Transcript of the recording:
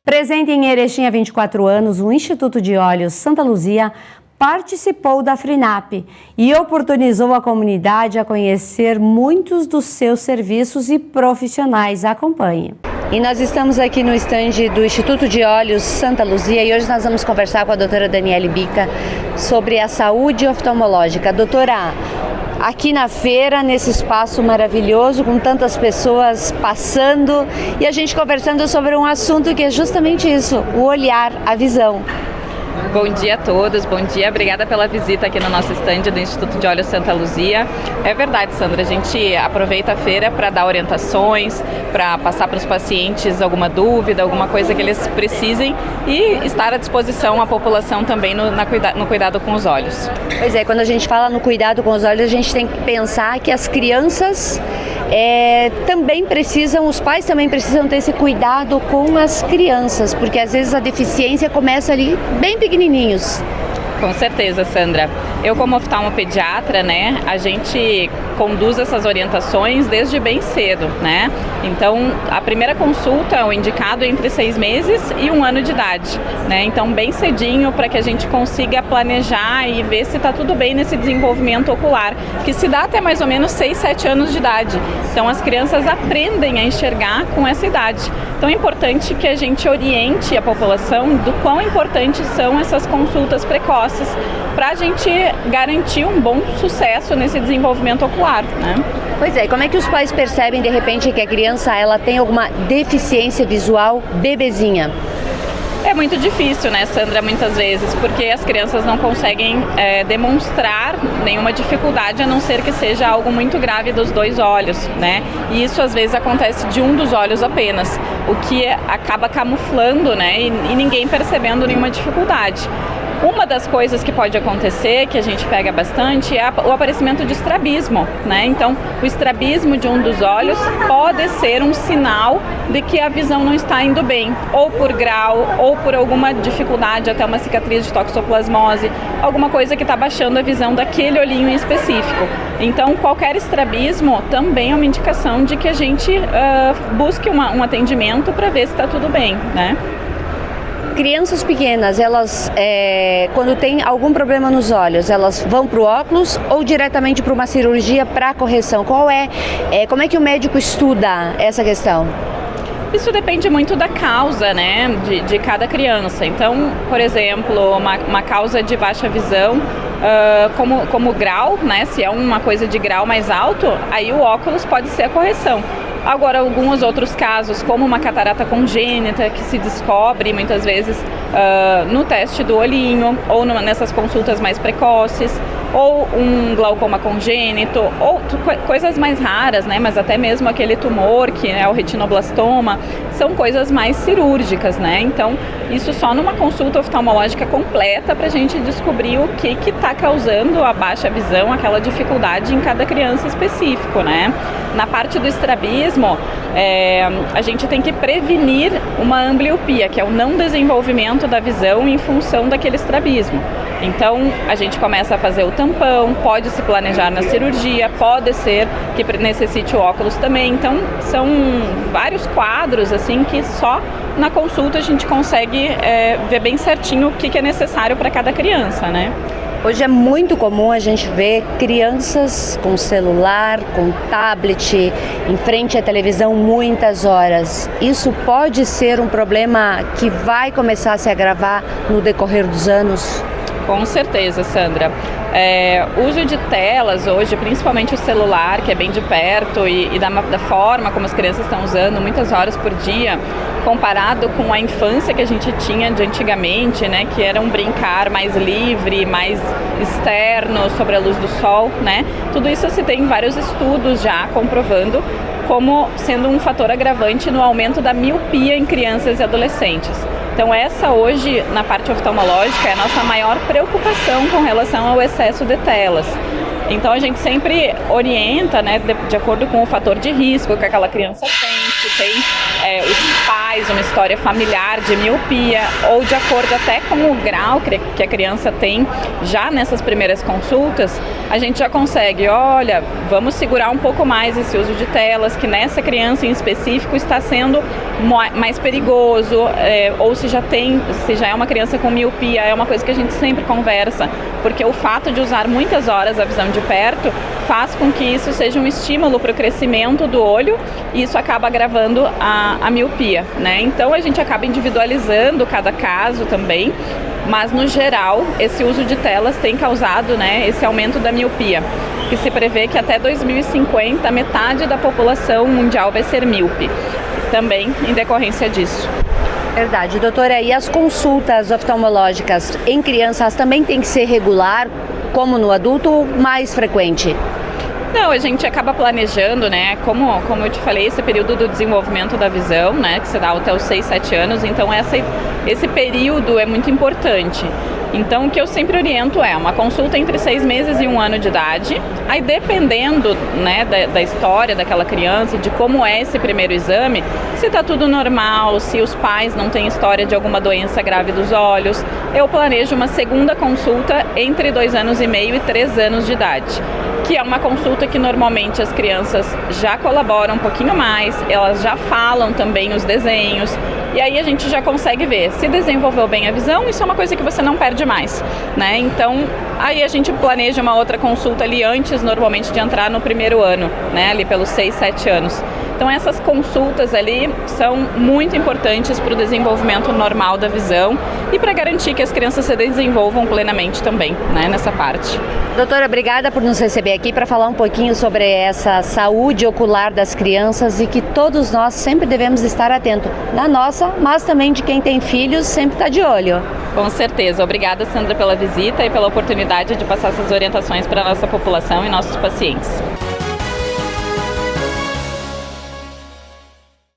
Presente em Erechim há 24 anos, o Instituto de Olhos Santa Luzia participou da FRINAP e oportunizou a comunidade a conhecer muitos dos seus serviços e profissionais. Acompanhe. E nós estamos aqui no estande do Instituto de Olhos Santa Luzia e hoje nós vamos conversar com a doutora Daniele Bica sobre a saúde oftalmológica. Doutora, aqui na feira, nesse espaço maravilhoso, com tantas pessoas passando e a gente conversando sobre um assunto que é justamente isso, o olhar, a visão. Bom dia a todos, bom dia, obrigada pela visita aqui no nosso estande do Instituto de Olhos Santa Luzia. É verdade, Sandra, a gente aproveita a feira para dar orientações, para passar para os pacientes alguma dúvida, alguma coisa que eles precisem e estar à disposição à população também no cuidado com os olhos. Pois é, quando a gente fala no cuidado com os olhos, a gente tem que pensar que as crianças também precisam, os pais também precisam ter esse cuidado com as crianças, porque às vezes a deficiência começa ali bem pequenininhos. Com certeza, Sandra. Eu, como oftalmopediatra, a gente conduz essas orientações desde bem cedo, Então, a primeira consulta, o indicado é entre 6 meses e 1 ano de idade, Então, bem cedinho para que a gente consiga planejar e ver se está tudo bem nesse desenvolvimento ocular, que se dá até mais ou menos 6, 7 anos de idade. Então, as crianças aprendem a enxergar com essa idade. Então, é importante que a gente oriente a população do quão importantes são essas consultas precoces para a gente garantir um bom sucesso nesse desenvolvimento ocular, Pois é, e como é que os pais percebem de repente que a criança ela tem alguma deficiência visual bebezinha? É muito difícil, Sandra, muitas vezes, porque as crianças não conseguem demonstrar nenhuma dificuldade, a não ser que seja algo muito grave dos 2 olhos, E isso às vezes acontece de um dos olhos apenas, o que acaba camuflando, e ninguém percebendo nenhuma dificuldade. Uma das coisas que pode acontecer, que a gente pega bastante, é o aparecimento de estrabismo, Então, o estrabismo de um dos olhos pode ser um sinal de que a visão não está indo bem, ou por grau, ou por alguma dificuldade, até uma cicatriz de toxoplasmose, alguma coisa que está baixando a visão daquele olhinho em específico. Então, qualquer estrabismo também é uma indicação de que a gente busque um atendimento para ver se está tudo bem, Crianças pequenas, elas, quando tem algum problema nos olhos, elas vão para o óculos ou diretamente para uma cirurgia para correção? Como é que o médico estuda essa questão? Isso depende muito da causa, de cada criança. Então, por exemplo, uma causa de baixa visão, como grau, se é uma coisa de grau mais alto, aí o óculos pode ser a correção. Agora, alguns outros casos, como uma catarata congênita, que se descobre muitas vezes no teste do olhinho, ou nessas consultas mais precoces, ou um glaucoma congênito, ou coisas mais raras, mas até mesmo aquele tumor, que é o retinoblastoma, são coisas mais cirúrgicas, Então, isso só numa consulta oftalmológica completa para a gente descobrir o que está causando a baixa visão, aquela dificuldade em cada criança específico, Na parte do estrabismo, a gente tem que prevenir uma ambliopia, que é o não desenvolvimento da visão em função daquele estrabismo. Então, a gente começa a fazer o tampão, pode se planejar na cirurgia, pode ser que necessite o óculos também. Então, são vários quadros, assim, que só na consulta a gente consegue ver bem certinho o que é necessário para cada criança, Hoje é muito comum a gente ver crianças com celular, com tablet, em frente à televisão muitas horas. Isso pode ser um problema que vai começar a se agravar no decorrer dos anos? Com certeza, Sandra. O uso de telas hoje, principalmente o celular, que é bem de perto e da forma como as crianças estão usando, muitas horas por dia, comparado com a infância que a gente tinha de antigamente, que era um brincar mais livre, mais externo, sobre a luz do sol, Tudo isso se tem vários estudos já comprovando como sendo um fator agravante no aumento da miopia em crianças e adolescentes. Então essa hoje, na parte oftalmológica, é a nossa maior preocupação com relação ao excesso de telas. Então a gente sempre orienta, de acordo com o fator de risco que aquela criança tem, se tem os pais, uma história familiar de miopia, ou de acordo até com o grau que a criança tem já nessas primeiras consultas, a gente já consegue, olha, vamos segurar um pouco mais esse uso de telas, que nessa criança em específico está sendo mais perigoso, ou se já é uma criança com miopia, é uma coisa que a gente sempre conversa, porque o fato de usar muitas horas a visão de perto faz com que isso seja um estímulo para o crescimento do olho e isso acaba agravando a miopia, né? Então a gente acaba individualizando cada caso também, mas no geral esse uso de telas tem causado, né, esse aumento da miopia, que se prevê que até 2050 metade da população mundial vai ser míope, também em decorrência disso. Verdade, doutora, e as consultas oftalmológicas em crianças também tem que ser regular, como no adulto, ou mais frequente? Não, a gente acaba planejando, né, como eu te falei, esse período do desenvolvimento da visão, né, que se dá até os 6, 7 anos, então esse período é muito importante. Então, o que eu sempre oriento é uma consulta entre 6 meses e 1 ano de idade. Aí, dependendo, né, da história daquela criança e de como é esse primeiro exame, se está tudo normal, se os pais não têm história de alguma doença grave dos olhos, eu planejo uma segunda consulta entre 2 anos e meio e 3 anos de idade, que é uma consulta que normalmente as crianças já colaboram um pouquinho mais, elas já falam também os desenhos, e aí a gente já consegue ver se desenvolveu bem a visão. Isso é uma coisa que você não perde mais, né? Então, aí a gente planeja uma outra consulta ali antes, normalmente, de entrar no primeiro ano, né? Ali pelos 6, 7 anos. Então, essas consultas ali são muito importantes para o desenvolvimento normal da visão e para garantir que as crianças se desenvolvam plenamente também, né? Nessa parte. Doutora, obrigada por nos receber aqui para falar um pouquinho sobre essa saúde ocular das crianças e que todos nós sempre devemos estar atentos na nossa, mas também de quem tem filhos, sempre está de olho. Com certeza. Obrigada, Sandra, pela visita e pela oportunidade de passar essas orientações para a nossa população e nossos pacientes.